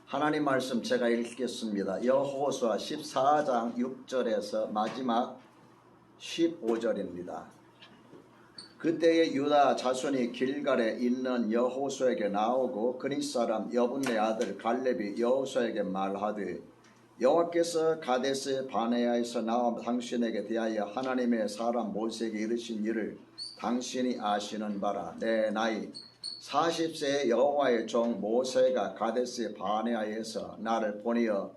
하나님 말씀 제가 읽겠습니다. 여호수아 14장 6절에서 마지막 15절입니다. 그때에 유다 자손이 길갈에 있는 여호수아에게 나오고 그릿 사람 여분네 아들 갈렙이 여호수아에게 말하되 여호와께서 가데스 바네아에서 나와 당신에게 대하여 하나님의 사람 모세에게 이르신 일을 당신이 아시는 바라. 내 나이 40세의 여호와의 종 모세가 가데스 바네아에서 나를 보내어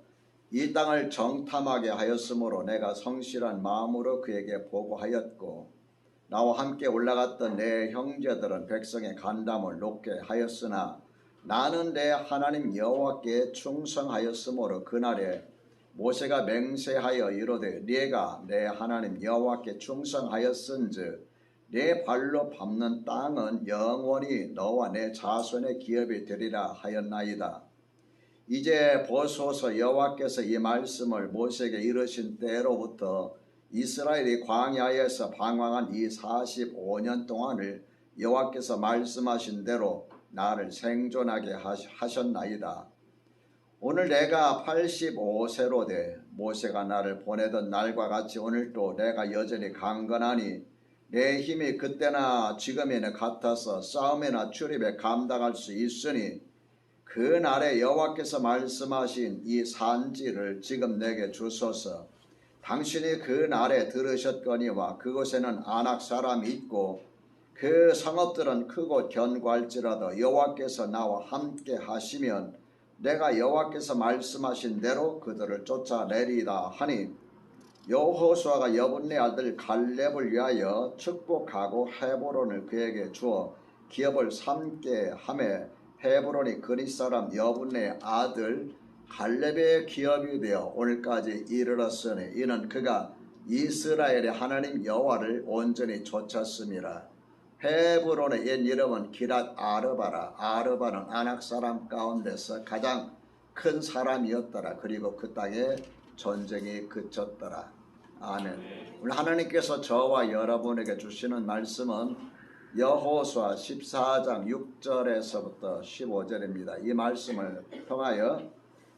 이 땅을 정탐하게 하였으므로 내가 성실한 마음으로 그에게 보고하였고 나와 함께 올라갔던 내 형제들은 백성의 간담을 높게 하였으나 나는 내 하나님 여호와께 충성하였으므로 그날에 모세가 맹세하여 이르되 네가 내 하나님 여호와께 충성하였은즉 내 발로 밟는 땅은 영원히 너와 내 자손의 기업이 되리라 하였나이다. 이제 보소서 여호와께서 이 말씀을 모세에게 이르신 때로부터 이스라엘이 광야에서 방황한 이 45년 동안을 여호와께서 말씀하신 대로 나를 생존하게 하셨나이다. 오늘 내가 85세로 돼 모세가 나를 보내던 날과 같이 오늘도 내가 여전히 강건하니 내 힘이 그때나 지금에는 같아서 싸움이나 출입에 감당할 수 있으니 그 날에 여호와께서 말씀하신 이 산지를 지금 내게 주소서. 당신이 그 날에 들으셨거니와 그곳에는 아낙 사람이 있고 그 성읍들은 크고 견고할지라도 여호와께서 나와 함께 하시면 내가 여호와께서 말씀하신 대로 그들을 쫓아내리다 하니 여호수아가 여분네 아들 갈렙을 위하여 축복하고 헤브론을 그에게 주어 기업을 삼게 하매 헤브론이 그릿 사람 여분네 아들 갈렙의 기업이 되어 오늘까지 이르렀으니 이는 그가 이스라엘의 하나님 여호와를 온전히 좇았음이라. 헤브론의 옛 이름은 기랏 아르바라. 아르바는 아낙 사람 가운데서 가장 큰 사람이었더라. 그리고 그 땅에 전쟁이 그쳤더라. 아멘. 오늘 하나님께서 저와 여러분에게 주시는 말씀은 여호수아 14장 6절에서부터 15절입니다. 이 말씀을 통하여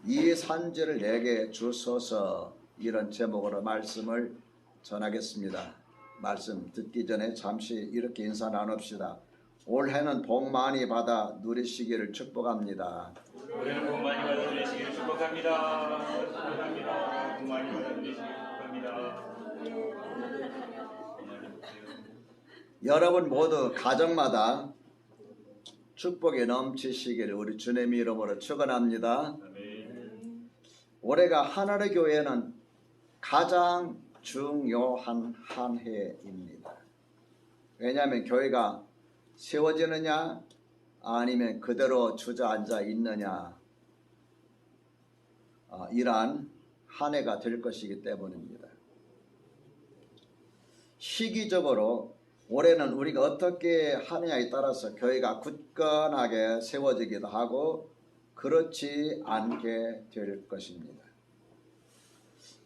이 산지를 내게 주소서, 이런 제목으로 말씀을 전하겠습니다. 말씀 듣기 전에 잠시 이렇게 인사 나눕시다. 올해는 복 많이 받아 누리시기를 축복합니다. 올해는 복 많이 받아 누리시기를 축복합니다. 축복합니다. 복 많이 받아 누리시기를 축복합니다. 여러분 모두 가정마다 축복이 넘치시기를 우리 주님 이름으로 축원합니다. 올해가 하늘의 교회는 가장 중요한 한 해입니다. 왜냐하면 교회가 세워지느냐 아니면 그대로 주저앉아 있느냐, 이러한 한 해가 될 것이기 때문입니다. 시기적으로 올해는 우리가 어떻게 하느냐에 따라서 교회가 굳건하게 세워지기도 하고 그렇지 않게 될 것입니다.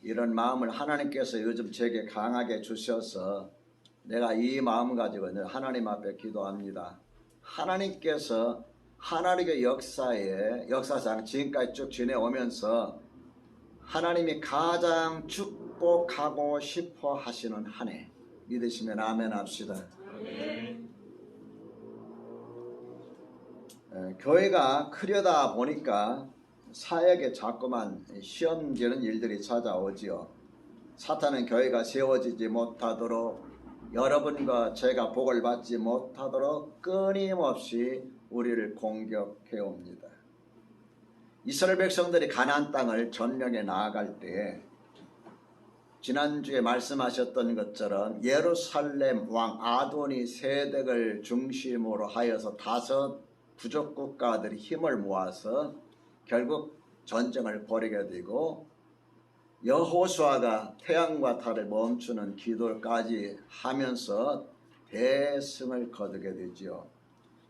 이런 마음을 하나님께서 요즘 제게 강하게 주셔서 내가 이 마음 가지고 하나님 앞에 기도합니다. 하나님께서 하나님의 역사상 지금까지 쭉 지내오면서 하나님이 가장 축복하고 싶어 하시는 한 해, 믿으시면 아멘 합시다. 아멘. 교회가 크려다 보니까 사역에 자꾸만 시험지는 일들이 찾아오지요. 사탄은 교회가 세워지지 못하도록, 여러분과 제가 복을 받지 못하도록 끊임없이 우리를 공격해 옵니다. 이스라엘 백성들이 가나안 땅을 점령해 나아갈 때 지난주에 말씀하셨던 것처럼 예루살렘 왕 아도니 세덱을 중심으로 하여서 5 부족 국가들이 힘을 모아서 결국 전쟁을 벌이게 되고 여호수아가 태양과 달을 멈추는 기도까지 하면서 대승을 거두게 되지요.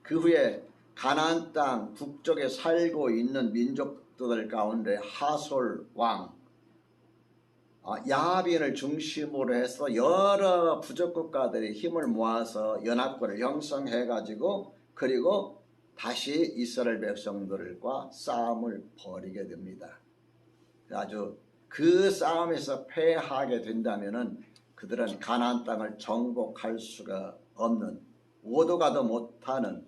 그 후에 가나안 땅 북쪽에 살고 있는 민족들 가운데 하솔 왕 야빈을 중심으로 해서 여러 부족 국가들이 힘을 모아서 연합군을 형성해 가지고 그리고 다시 이스라엘 백성들과 싸움을 벌이게 됩니다. 아주 그 싸움에서 패하게 된다면은 그들은 가나안 땅을 정복할 수가 없는, 오도 가도 못하는,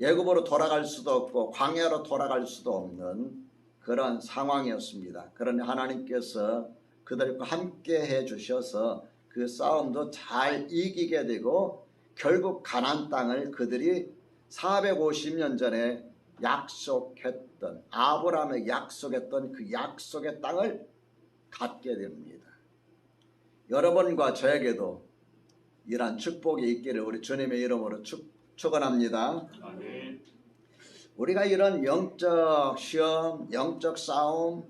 애굽으로 돌아갈 수도 없고 광야로 돌아갈 수도 없는 그런 상황이었습니다. 그러니 하나님께서 그들과 함께 해 주셔서 그 싸움도 잘 이기게 되고 결국 가나안 땅을 그들이 450년 전에 약속했던, 아브라함에게 약속했던 그 약속의 땅을 갖게 됩니다. 여러분과 저에게도 이러한 축복이 있기를 우리 주님의 이름으로 축원합니다. 아멘. 우리가 이런 영적 시험, 영적 싸움,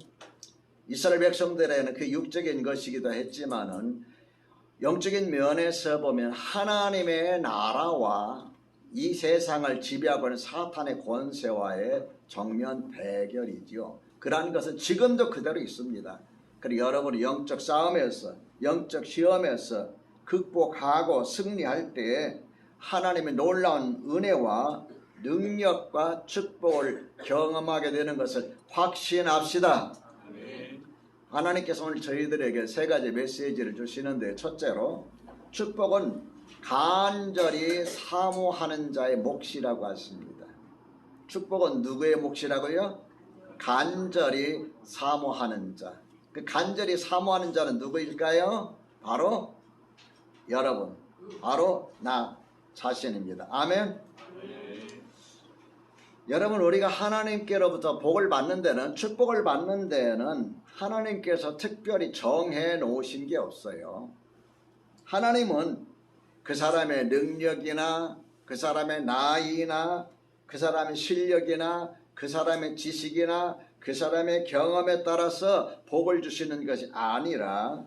이스라엘 백성들에는 그 육적인 것이기도 했지만은 영적인 면에서 보면 하나님의 나라와 이 세상을 지배하고 있는 사탄의 권세와의 정면 대결이지요. 그러한 것은 지금도 그대로 있습니다. 그리고 여러분이 영적 싸움에서, 영적 시험에서 극복하고 승리할 때에 하나님의 놀라운 은혜와 능력과 축복을 경험하게 되는 것을 확신합시다. 하나님께서 오늘 저희들에게 세 가지 메시지를 주시는데, 첫째로 축복은 간절히 사모하는 자의 몫이라고 하십니다. 축복은 누구의 몫이라고요? 간절히 사모하는 자. 그 간절히 사모하는 자는 누구일까요? 바로 여러분, 바로 나 자신입니다. 아멘. 여러분, 우리가 하나님께로부터 복을 받는 데는, 축복을 받는 데는 하나님께서 특별히 정해 놓으신 게 없어요. 하나님은 그 사람의 능력이나 그 사람의 나이나 그 사람의 실력이나 그 사람의 지식이나 그 사람의 경험에 따라서 복을 주시는 것이 아니라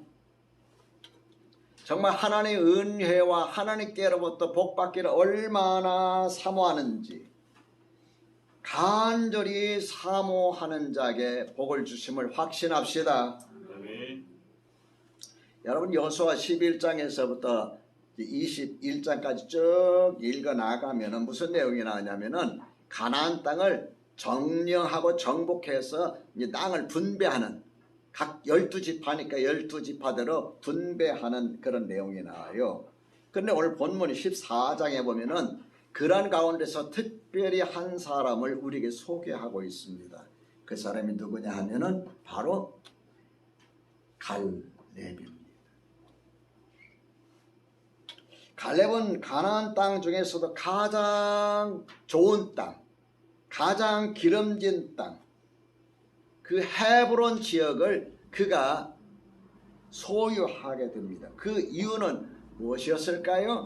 정말 하나님의 은혜와 하나님께로부터 복받기를 얼마나 사모하는지 간절히 사모하는 자에게 복을 주심을 확신합시다. 아멘. 여러분, 여호수아 11장에서부터 21장까지 쭉 읽어 나가면은 무슨 내용이 나오냐면은 가나안 땅을 정령하고 정복해서 이제 땅을 분배하는, 각 12지파니까 12지파대로 분배하는 그런 내용이 나와요. 그런데 오늘 본문 14장에 보면은 그런 가운데서 특별히 한 사람을 우리에게 소개하고 있습니다. 그 사람이 누구냐 하면은 바로 갈렙입니다. 갈렙은 가나안 땅 중에서도 가장 좋은 땅, 가장 기름진 땅, 그 헤브론 지역을 그가 소유하게 됩니다. 그 이유는 무엇이었을까요?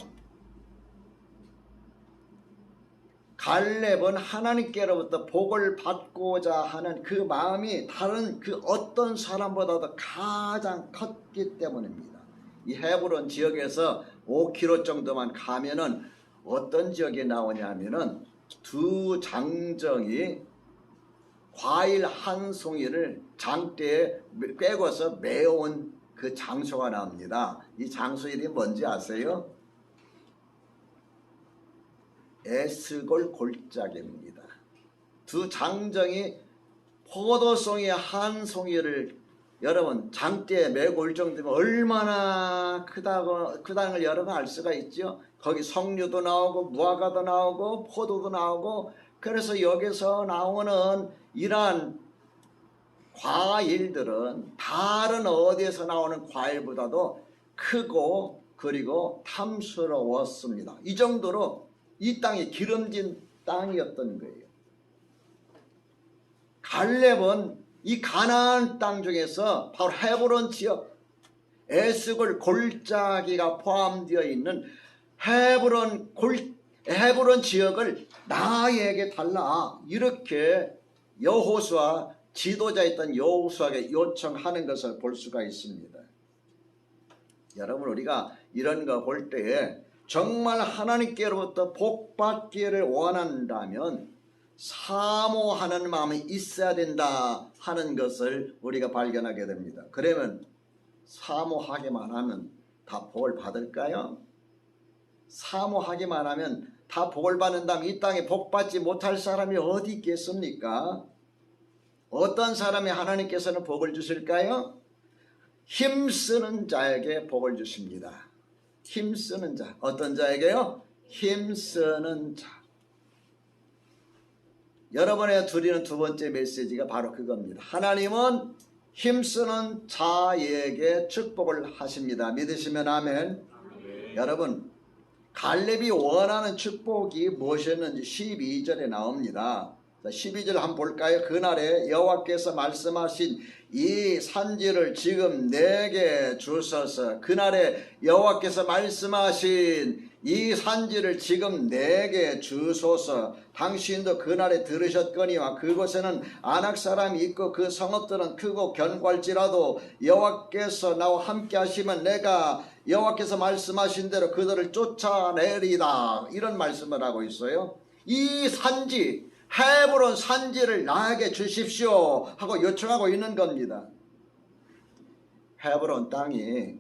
갈렙은 하나님께로부터 복을 받고자 하는 그 마음이 다른 그 어떤 사람보다도 가장 컸기 때문입니다. 이 헤브론 지역에서 5km 정도만 가면은 어떤 지역이 나오냐면은 두 장정이 과일 한 송이를 장대에 꿰고서 메어온 그 장소가 나옵니다. 이 장소 이름이 뭔지 아세요? 에스골 골짜기입니다. 두 장정이 포도송이 한 송이를 여러분 장대에 메고 올 정도면 얼마나 크다는 걸 여러분 알 수가 있죠. 거기 석류도 나오고 무화과도 나오고 포도도 나오고, 그래서 여기서 나오는 이러한 과일들은 다른 어디에서 나오는 과일보다도 크고 그리고 탐스러웠습니다. 이 정도로 이 땅이 기름진 땅이었던 거예요. 갈렙은 이 가나안 땅 중에서 바로 헤브론 지역, 에스골 골짜기가 포함되어 있는 헤브론 지역을 나에게 달라, 이렇게 여호수아, 지도자였던 여호수아에게 요청하는 것을 볼 수가 있습니다. 여러분, 우리가 이런 거 볼 때에 정말 하나님께로부터 복받기를 원한다면 사모하는 마음이 있어야 된다 하는 것을 우리가 발견하게 됩니다. 그러면 사모하기만 하면 다 복을 받을까요? 사모하기만 하면 다 복을 받는다면 이 땅에 복 받지 못할 사람이 어디 있겠습니까? 어떤 사람이 하나님께서는 복을 주실까요? 힘쓰는 자에게 복을 주십니다. 힘쓰는 자. 어떤 자에게요? 힘쓰는 자. 여러분의 드리는 두 번째 메시지가 바로 그겁니다. 하나님은 힘쓰는 자에게 축복을 하십니다. 믿으시면 아멘. 여러분, 갈렙이 원하는 축복이 무엇이었는지 12절에 나옵니다. 12절 한번 볼까요? 그날에 여호와께서 말씀하신 이 산지를 지금 내게 주소서. 그날에 여호와께서 말씀하신 이 산지를 지금 내게 주소서. 당신도 그날에 들으셨거니와 그곳에는 아낙 사람이 있고 그 성읍들은 크고 견고할지라도 여호와께서 나와 함께 하시면 내가 여호와께서 말씀하신 대로 그들을 쫓아내리다. 이런 말씀을 하고 있어요. 이 산지, 헤브론 산지를 나에게 주십시오 하고 요청하고 있는 겁니다. 헤브론 땅이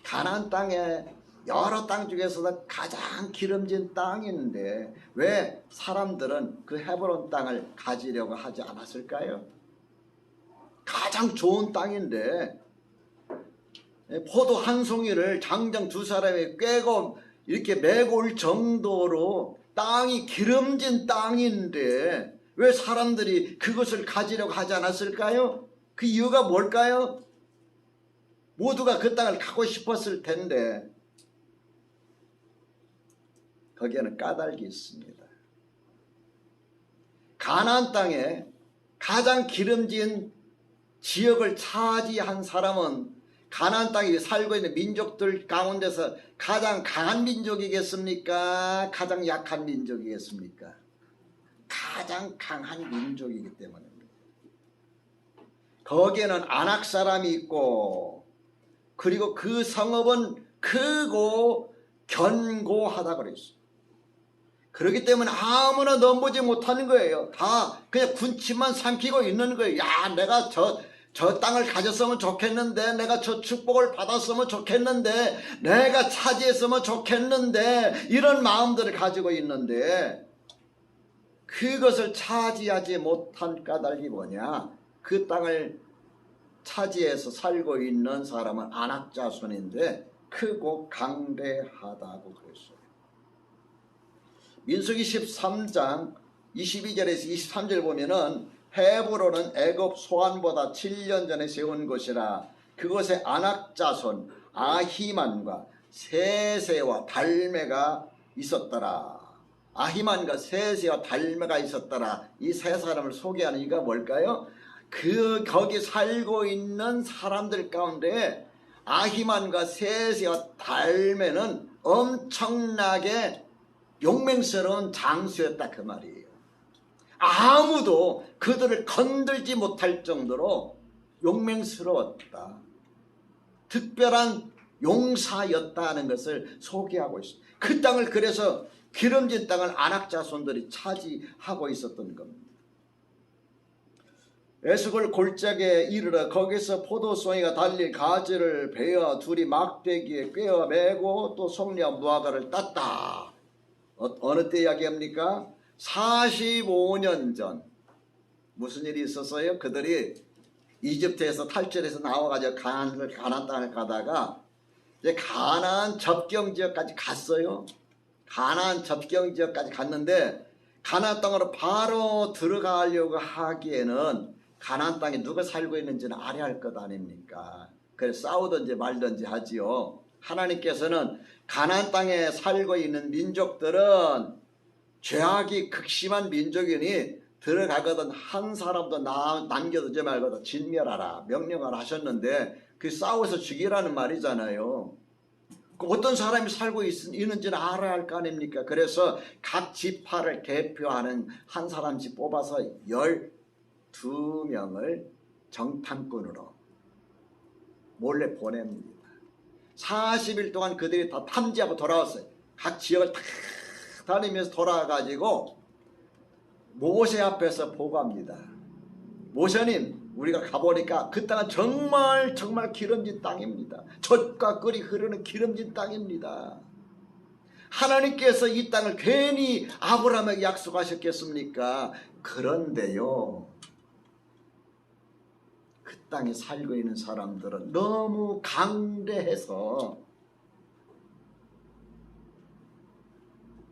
가나안 땅에 여러 땅 중에서도 가장 기름진 땅인데 왜 사람들은 그 헤브론 땅을 가지려고 하지 않았을까요? 가장 좋은 땅인데 포도 한 송이를 장정 두 사람이 꿰고 이렇게 메고 올 정도로 땅이 기름진 땅인데 왜 사람들이 그것을 가지려고 하지 않았을까요? 그 이유가 뭘까요? 모두가 그 땅을 갖고 싶었을 텐데 거기에는 까닭이 있습니다. 가나안 땅에 가장 기름진 지역을 차지한 사람은 가나안 땅에 살고 있는 민족들 가운데서 가장 강한 민족이겠습니까? 가장 약한 민족이겠습니까? 가장 강한 민족이기 때문입니다. 거기에는 아낙 사람이 있고 그리고 그 성읍은 크고 견고하다 그랬어요. 그렇기 때문에 아무나 넘보지 못하는 거예요. 다 그냥 군침만 삼키고 있는 거예요. 야, 내가 저 땅을 가졌으면 좋겠는데, 내가 저 축복을 받았으면 좋겠는데, 내가 차지했으면 좋겠는데, 이런 마음들을 가지고 있는데 그것을 차지하지 못한 까닭이 뭐냐? 그 땅을 차지해서 살고 있는 사람은 아낙 자손인데 크고 강대하다고 그랬어요. 민수기 13장 22절에서 23절 보면은 헤브론은 애굽 소안보다 7년 전에 세운 곳이라 그곳에 아낙 자손 아히만과 세세와 달메가 있었더라. 아히만과 세세와 달메가 있었더라. 이 세 사람을 소개하는 이유가 뭘까요? 거기 살고 있는 사람들 가운데 아히만과 세세와 달메는 엄청나게 용맹스러운 장수였다 그 말이에요. 아무도 그들을 건들지 못할 정도로 용맹스러웠다. 특별한 용사였다는 것을 소개하고 있습니다. 그 땅을 그래서 기름진 땅을 아낙 자손들이 차지하고 있었던 겁니다. 에스골 골짜기에 이르러 거기서 포도송이가 달린 가지를 베어 둘이 막대기에 꿰어 매고 또 송리와 무화과를 땄다. 어느 때 이야기합니까? 45년 전 무슨 일이 있었어요? 그들이 이집트에서 탈출해서 나와가지고 가나안 땅을 가다가 이제 가나안 접경지역까지 갔어요. 가나안 접경지역까지 갔는데 가나안 땅으로 바로 들어가려고 하기에는 가나안 땅에 누가 살고 있는지는 알아야 할 것 아닙니까? 그래서 싸우든지 말든지 하지요. 하나님께서는 가나안 땅에 살고 있는 민족들은 죄악이 극심한 민족이니 들어가거든 한 사람도 남겨두지 말고 진멸하라 명령을 하셨는데 그 싸워서 죽이라는 말이잖아요. 어떤 사람이 살고 있는지는 알아야 할 거 아닙니까? 그래서 각 지파를 대표하는 한 사람씩 뽑아서 12명을 정탐꾼으로 몰래 보냅니다. 40일 동안 그들이 다 탐지하고 돌아왔어요. 각 지역을 다 다니면서 돌아가지고 모세 앞에서 보고합니다. 모세님, 우리가 가보니까 그 땅은 정말 기름진 땅입니다. 젖과 꿀이 흐르는 기름진 땅입니다. 하나님께서 이 땅을 괜히 아브라함에게 약속하셨겠습니까? 그런데요, 그 땅에 살고 있는 사람들은 너무 강대해서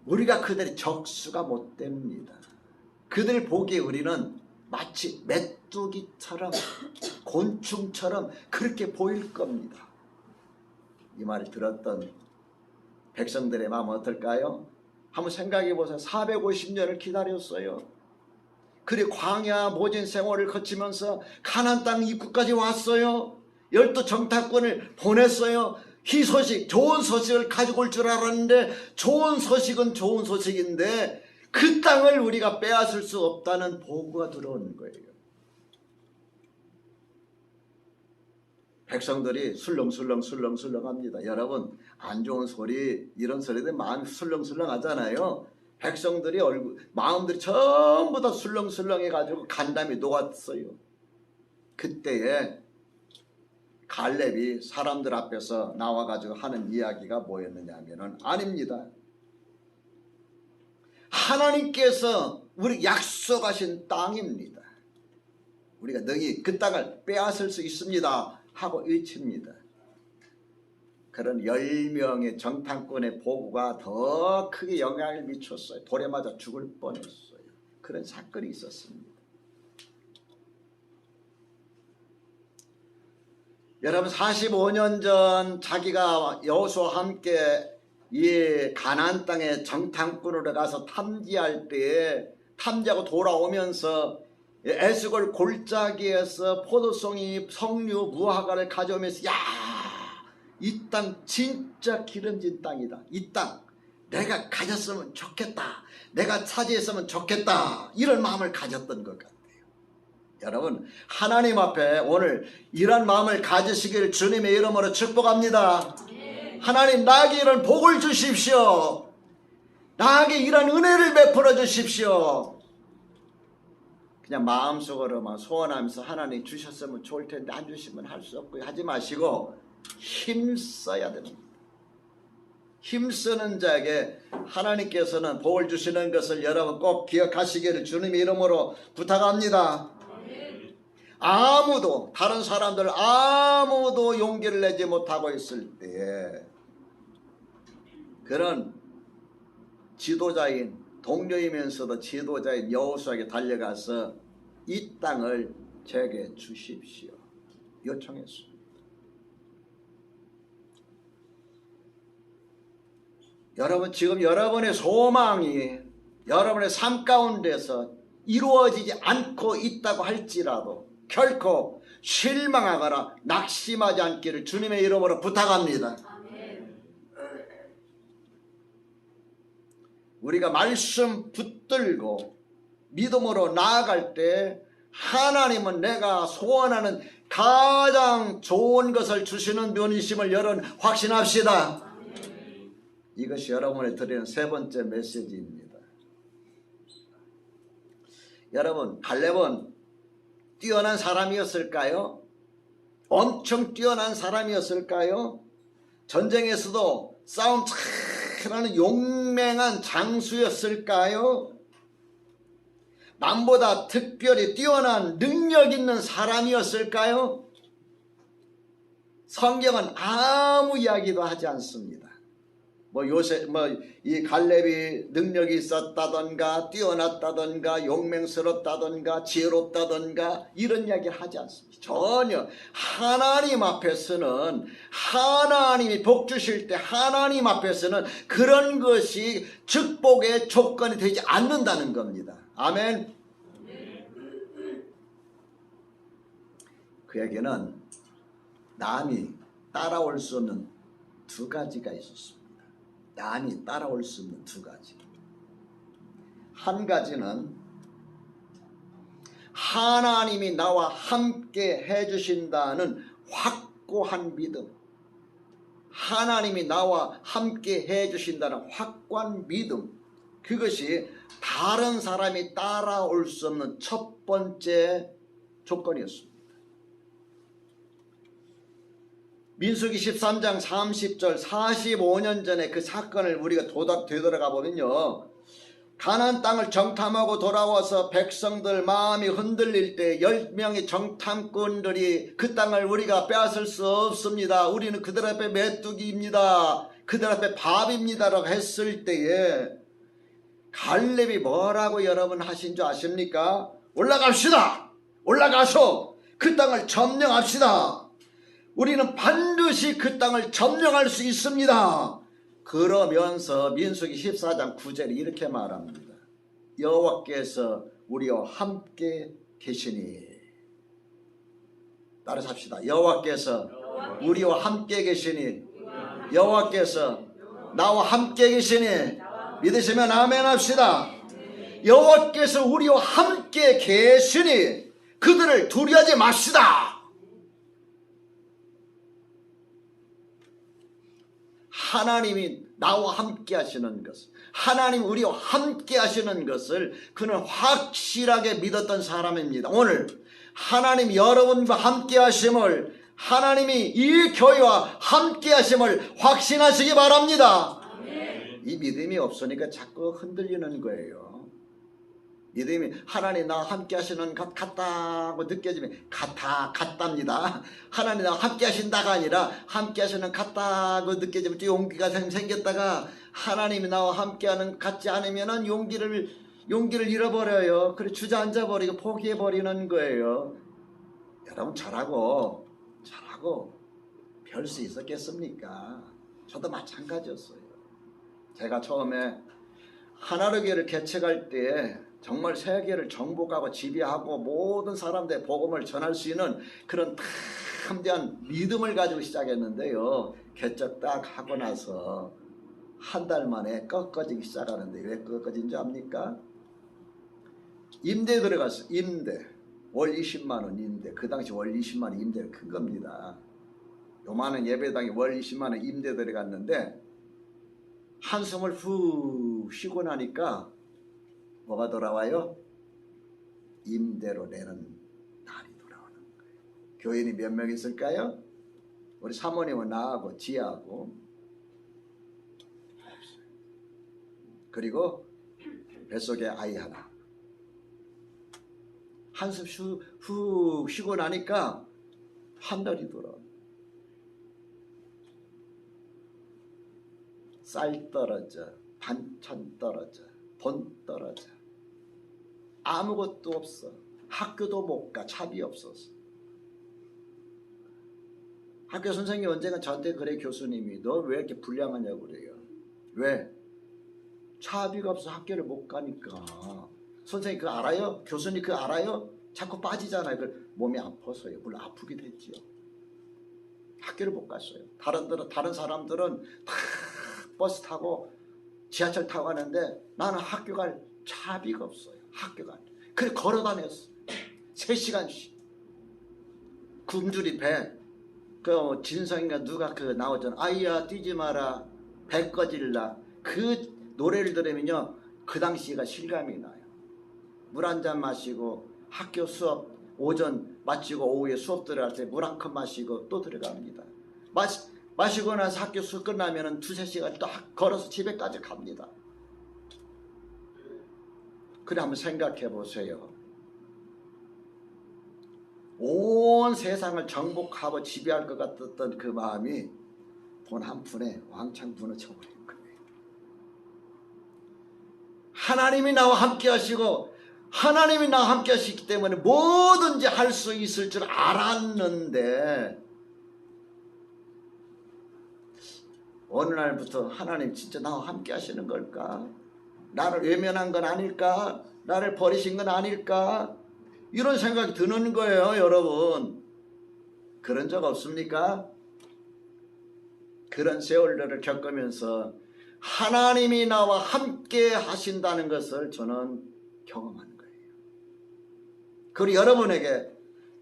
우리가 그들의 적수가 못 됩니다. 그들 보기에 우리는 마치 메뚜기처럼 곤충처럼 그렇게 보일 겁니다. 이 말을 들었던 백성들의 마음은 어떨까요? 한번 생각해 보세요. 450년을 기다렸어요. 그리고 광야 모진 생활을 거치면서 가나안 땅 입구까지 왔어요. 12 정탐꾼을 보냈어요. 희소식, 좋은 소식을 가지고 올 줄 알았는데, 좋은 소식은 좋은 소식인데 그 땅을 우리가 빼앗을 수 없다는 보고가 들어오는 거예요. 백성들이 술렁술렁합니다. 여러분, 안 좋은 소리, 이런 소리들 마음이 술렁술렁 하잖아요. 백성들이 마음들이 전부 다 술렁술렁해 가지고 간담이 녹았어요. 그때에 갈렙이 사람들 앞에서 나와 가지고 하는 이야기가 뭐였느냐 하면은, 아닙니다. 하나님께서 우리 약속하신 땅입니다. 우리가 능히 그 땅을 빼앗을 수 있습니다 하고 외칩니다. 그런 10명의 정탐꾼의 보고가 더 크게 영향을 미쳤어요. 돌에 맞아 죽을 뻔했어요. 그런 사건이 있었습니다. 여러분, 45년 전 자기가 여호수아와 함께 이 가나안 땅에 정탐꾼으로 가서 탐지할 때에, 탐지하고 돌아오면서 에스골 골짜기에서 포도송이, 석류, 무화과를 가져오면서, 야, 이 땅 진짜 기름진 땅이다. 이 땅 내가 가졌으면 좋겠다. 내가 차지했으면 좋겠다. 이런 마음을 가졌던 것 같아요. 여러분, 하나님 앞에 오늘 이런 마음을 가지시기를 주님의 이름으로 축복합니다. 하나님, 나에게 이런 복을 주십시오. 나에게 이런 은혜를 베풀어 주십시오. 그냥 마음속으로만 소원하면서 하나님 주셨으면 좋을 텐데 안 주시면 할 수 없고 하지 마시고 힘써야 됩니다. 힘쓰는 자에게 하나님께서는 복을 주시는 것을 여러분 꼭 기억하시기를 주님의 이름으로 부탁합니다. 아무도, 다른 사람들 아무도 용기를 내지 못하고 있을 때에 그런 지도자인, 동료이면서도 지도자인 여호수아에게 달려가서 이 땅을 제게 주십시오 요청했습니다. 여러분, 지금 여러분의 소망이 여러분의 삶 가운데서 이루어지지 않고 있다고 할지라도 결코 실망하거나 낙심하지 않기를 주님의 이름으로 부탁합니다. 우리가 말씀 붙들고 믿음으로 나아갈 때 하나님은 내가 소원하는 가장 좋은 것을 주시는 분이심을 여러분 확신합시다. 이것이 여러분에 드리는 세 번째 메시지입니다. 여러분, 갈렙은 뛰어난 사람이었을까요? 엄청 뛰어난 사람이었을까요? 전쟁에서도 싸움 잘하는 용맹한 장수였을까요? 남보다 특별히 뛰어난 능력 있는 사람이었을까요? 성경은 아무 이야기도 하지 않습니다. 이 갈렙이 능력이 있었다던가 뛰어났다던가 용맹스럽다던가 지혜롭다던가 이런 이야기를 하지 않습니다. 전혀 하나님 앞에서는, 하나님이 복 주실 때 하나님 앞에서는 그런 것이 축복의 조건이 되지 않는다는 겁니다. 아멘. 그에게는 남이 따라올 수 없는 두 가지가 있었습니다. 남이 따라올 수 없는 두 가지. 한 가지는 하나님이 나와 함께 해주신다는 확고한 믿음. 하나님이 나와 함께 해주신다는 확고한 믿음. 그것이 다른 사람이 따라올 수 없는 첫 번째 조건이었습니다. 민수기 13장 30절 45년 전에 그 사건을 우리가 되돌아가 보면요, 가나안 땅을 정탐하고 돌아와서 백성들 마음이 흔들릴 때 10명의 정탐꾼들이 그 땅을 우리가 빼앗을 수 없습니다, 우리는 그들 앞에 메뚜기입니다, 그들 앞에 밥입니다 라고 했을 때에 갈렙이 뭐라고 여러분 하신 줄 아십니까? 올라갑시다, 올라가서 그 땅을 점령합시다, 우리는 반드시 그 땅을 점령할 수 있습니다. 그러면서 민수기 14장 9절에 이렇게 말합니다. 여호와께서 우리와 함께 계시니. 따라서 합시다. 여호와께서 우리와 함께 계시니. 여호와께서 나와 함께 계시니. 믿으시면 아멘 합시다. 여호와께서 우리와 함께 계시니 그들을 두려워하지 맙시다. 하나님이 나와 함께 하시는 것을, 하나님 우리와 함께 하시는 것을 그는 확실하게 믿었던 사람입니다. 오늘 하나님 여러분과 함께 하심을, 하나님이 이 교회와 함께 하심을 확신하시기 바랍니다. 이 믿음이 없으니까 자꾸 흔들리는 거예요. 믿음이 하나님 나와 함께 하시는 것 같다고 느껴지면 같답니다. 하나님 나와 함께 하신다가 아니라 함께 하시는 같다고 느껴지면 또 용기가 생겼다가 하나님이 나와 함께 하는 같지 않으면 용기를 잃어버려요. 그래 주저앉아 버리고 포기해 버리는 거예요. 여러분 저라고 별 수 있었겠습니까? 저도 마찬가지였어요. 제가 처음에 하나로교회를 개척할 때 정말 세계를 정복하고 지배하고 모든 사람들의 복음을 전할 수 있는 그런 담대한 믿음을 가지고 시작했는데요, 개척 딱 하고 나서 한 달 만에 꺾어지기 시작하는데 왜 꺾어진 줄 압니까? 임대 들어갔어요. 임대 월 20만원 임대. 그 당시 월 20만원 임대는 큰 겁니다. 요만한 예배당에 월 20만원 임대 들어갔는데 한숨을 후 쉬고 나니까 뭐가 돌아와요? 임대로 내는 날이 돌아오는 거예요. 교인이 몇 명 있을까요? 우리 사모님은 나하고 지하고 없어요. 그리고 뱃속에 아이 하나. 한숨 후 쉬고 나니까 한 달이 돌아와요. 쌀 떨어져, 반찬 떨어져, 돈 떨어져, 아무것도 없어. 학교도 못 가. 차비 없어서. 학교 선생님이 언젠가 저한테 그래, 교수님이 너 왜 이렇게 불량하냐고 그래요. 왜? 차비가 없어 학교를 못 가니까. 선생님 그거 알아요? 교수님 그거 알아요? 자꾸 빠지잖아요. 그 몸이 아파서요. 물론 아프게 됐지요. 학교를 못 갔어요. 다른 사람들은 다 버스 타고 지하철 타고 가는데 나는 학교 갈 차비가 없어요. 학교 갈. 그래 걸어 다녔어. 3시간씩. 굶주리 배. 그 진성인가 누가 그 나오잖아. 아이야 뛰지 마라. 배 꺼질라. 그 노래를 들으면요, 그 당시가 실감이 나요. 물 한 잔 마시고 학교 수업 오전 마치고 오후에 수업 들어갈 때 물 한 컵 마시고 또 들어갑니다. 마시고 나서 학교 수업 끝나면 2-3시간 또 걸어서 집에까지 갑니다. 그래 한번 생각해 보세요. 온 세상을 정복하고 지배할 것 같았던 그 마음이 돈 한 푼에 왕창 무너져버린 거예요. 하나님이 나와 함께 하시고 하나님이 나와 함께 하시기 때문에 뭐든지 할 수 있을 줄 알았는데 어느 날부터 하나님 진짜 나와 함께 하시는 걸까? 나를 외면한 건 아닐까? 나를 버리신 건 아닐까? 이런 생각이 드는 거예요, 여러분. 그런 적 없습니까? 그런 세월들을 겪으면서 하나님이 나와 함께 하신다는 것을 저는 경험하는 거예요. 그리고 여러분에게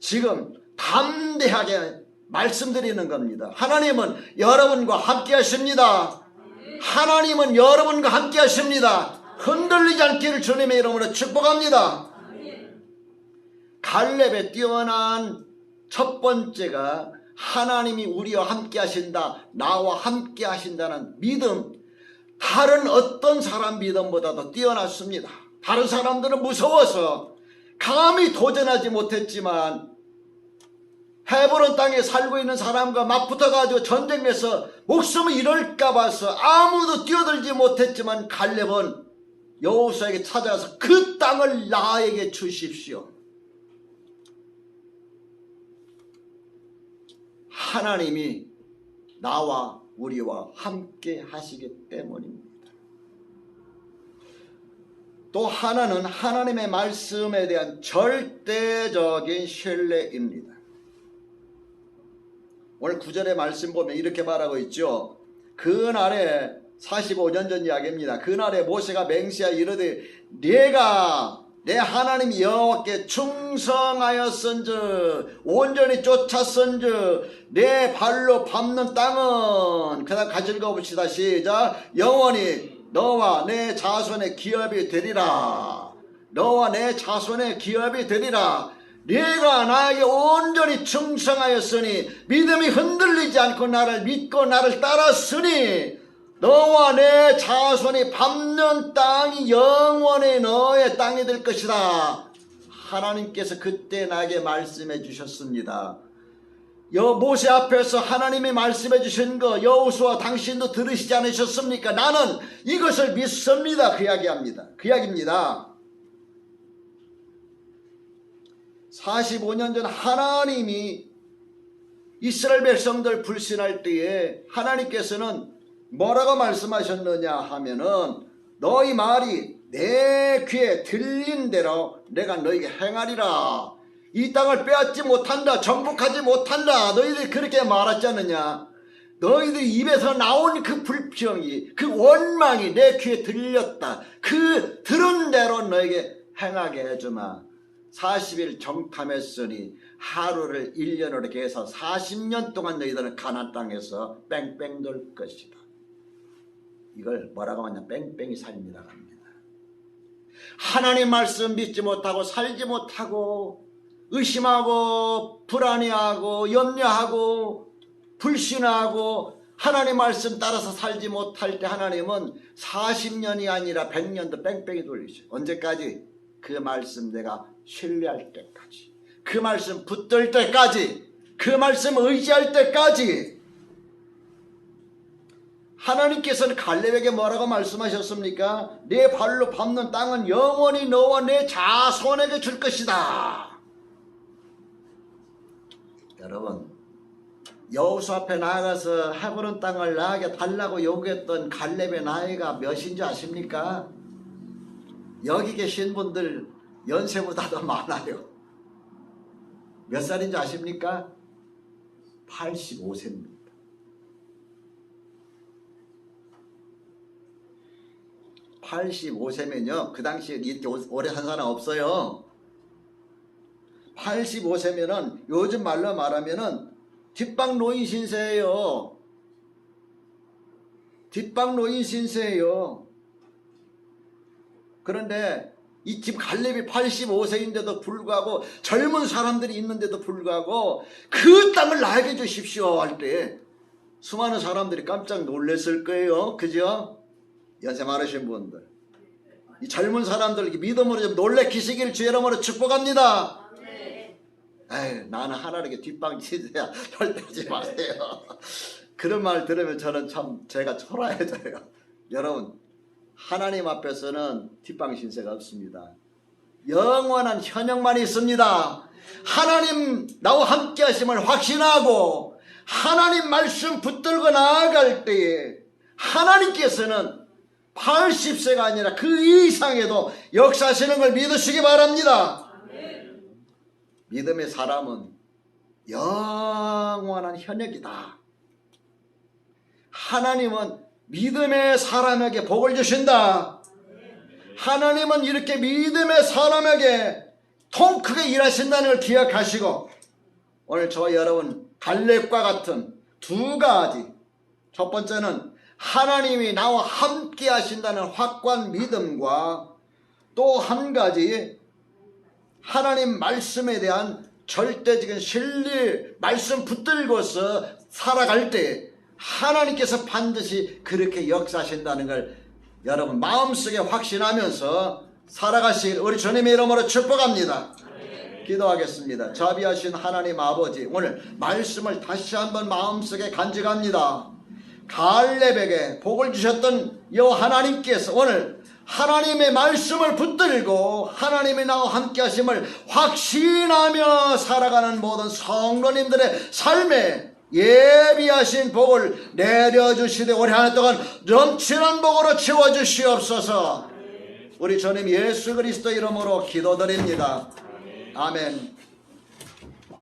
지금 담대하게 말씀드리는 겁니다. 하나님은 여러분과 함께 하십니다. 하나님은 여러분과 함께 하십니다. 흔들리지 않기를 주님의 이름으로 축복합니다. 갈렙의 뛰어난 첫 번째가 하나님이 우리와 함께 하신다, 나와 함께 하신다는 믿음, 다른 어떤 사람 믿음보다도 뛰어났습니다. 다른 사람들은 무서워서 감히 도전하지 못했지만 헤브론 땅에 살고 있는 사람과 맞붙어가지고 전쟁에서 목숨을 잃을까 봐서 아무도 뛰어들지 못했지만 갈렙은 여호수아에게 찾아가서 그 땅을 나에게 주십시오. 하나님이 나와 우리와 함께 하시기 때문입니다. 또 하나는 하나님의 말씀에 대한 절대적인 신뢰입니다. 오늘 9절의 말씀 보면 이렇게 말하고 있죠. 그날에 45년 전 이야기입니다. 그날에 모세가 맹세하여 이르되 내가 내 하나님 여호와께 충성하였은즉 온전히 쫓았은즉 내 발로 밟는 땅은, 그 다음 같이 읽어봅시다. 시작. 영원히 너와 내 자손의 기업이 되리라. 너와 내 자손의 기업이 되리라. 네가 나에게 온전히 충성하였으니 믿음이 흔들리지 않고 나를 믿고 나를 따랐으니 너와 내 자손이 밟는 땅이 영원히 너의 땅이 될 것이다. 하나님께서 그때 나에게 말씀해 주셨습니다. 모세 앞에서 하나님이 말씀해 주신 거 여호수아 당신도 들으시지 않으셨습니까? 나는 이것을 믿습니다. 그 이야기합니다. 그 이야기입니다. 45년 전 하나님이 이스라엘 백성들 불신할 때에 하나님께서는 뭐라고 말씀하셨느냐 하면은 너희 말이 내 귀에 들린 대로 내가 너희에게 행하리라. 이 땅을 빼앗지 못한다, 정복하지 못한다, 너희들이 그렇게 말하지 않느냐. 너희들 입에서 나온 그 불평이, 그 원망이 내 귀에 들렸다. 그 들은 대로 너에게 행하게 해주마. 40일 정탐했으니 하루를 1년으로 이렇게 해서 40년 동안 너희들은 가나안 땅에서 뺑뺑 돌 것이다. 이걸 뭐라고 하냐, 뺑뺑이 삶이라고 합니다. 하나님 말씀 믿지 못하고 살지 못하고 의심하고 불안해하고 염려하고 불신하고 하나님 말씀 따라서 살지 못할 때 하나님은 40년이 아니라 100년도 뺑뺑이 돌리죠. 언제까지? 그 말씀 내가 신뢰할 때까지, 그 말씀 붙들 때까지, 그 말씀 의지할 때까지. 하나님께서는 갈렙에게 뭐라고 말씀하셨습니까? 내 발로 밟는 땅은 영원히 너와 내 자손에게 줄 것이다. 여러분, 여호수아 앞에 나아가서 헤브론 땅을 나에게 달라고 요구했던 갈렙의 나이가 몇인지 아십니까? 여기 계신 분들 연세보다 더 많아요. 몇 살인지 아십니까? 85세입니다. 85세면요, 그 당시에 이렇게 오래 산 사람 없어요. 85세면은 요즘 말로 말하면은 뒷방 노인 신세예요. 뒷방 노인 신세예요. 그런데 이 집 갈렙이 85세인데도 불구하고 젊은 사람들이 있는데도 불구하고 그 땅을 나에게 주십시오 할 때 수많은 사람들이 깜짝 놀랐을 거예요. 그죠? 연세 많으신 분들, 이 젊은 사람들 믿음으로 좀 놀래키시길 주의 이름으로 축복합니다. 에이, 나는 하나님께 뒷방 치세요. 절대 하지 마세요. 그런 말 들으면 저는 참 제가 초라해져요. 여러분, 하나님 앞에서는 뒷방 신세가 없습니다. 영원한 현역만 있습니다. 하나님 나와 함께 하심을 확신하고 하나님 말씀 붙들고 나아갈 때에 하나님께서는 80세가 아니라 그 이상에도 역사하시는 걸 믿으시기 바랍니다. 믿음의 사람은 영원한 현역이다. 하나님은 믿음의 사람에게 복을 주신다. 하나님은 이렇게 믿음의 사람에게 통 크게 일하신다는 걸 기억하시고, 오늘 저와 여러분 갈렙과 같은 두 가지, 첫 번째는 하나님이 나와 함께 하신다는 확고한 믿음과 또 한 가지 하나님 말씀에 대한 절대적인 진리 말씀 붙들고서 살아갈 때 하나님께서 반드시 그렇게 역사하신다는 걸 여러분 마음속에 확신하면서 살아가시길 우리 주님의 이름으로 축복합니다. 기도하겠습니다. 자비하신 하나님 아버지, 오늘 말씀을 다시 한번 마음속에 간직합니다. 갈렙에게 복을 주셨던 여 하나님께서 오늘 하나님의 말씀을 붙들고 하나님이 나와 함께 하심을 확신하며 살아가는 모든 성도님들의 삶에 예비하신 복을 내려주시되 올해 한 해 동안 넘치는 복으로 채워주시옵소서. 우리 주님 예수 그리스도 이름으로 기도드립니다. 아멘.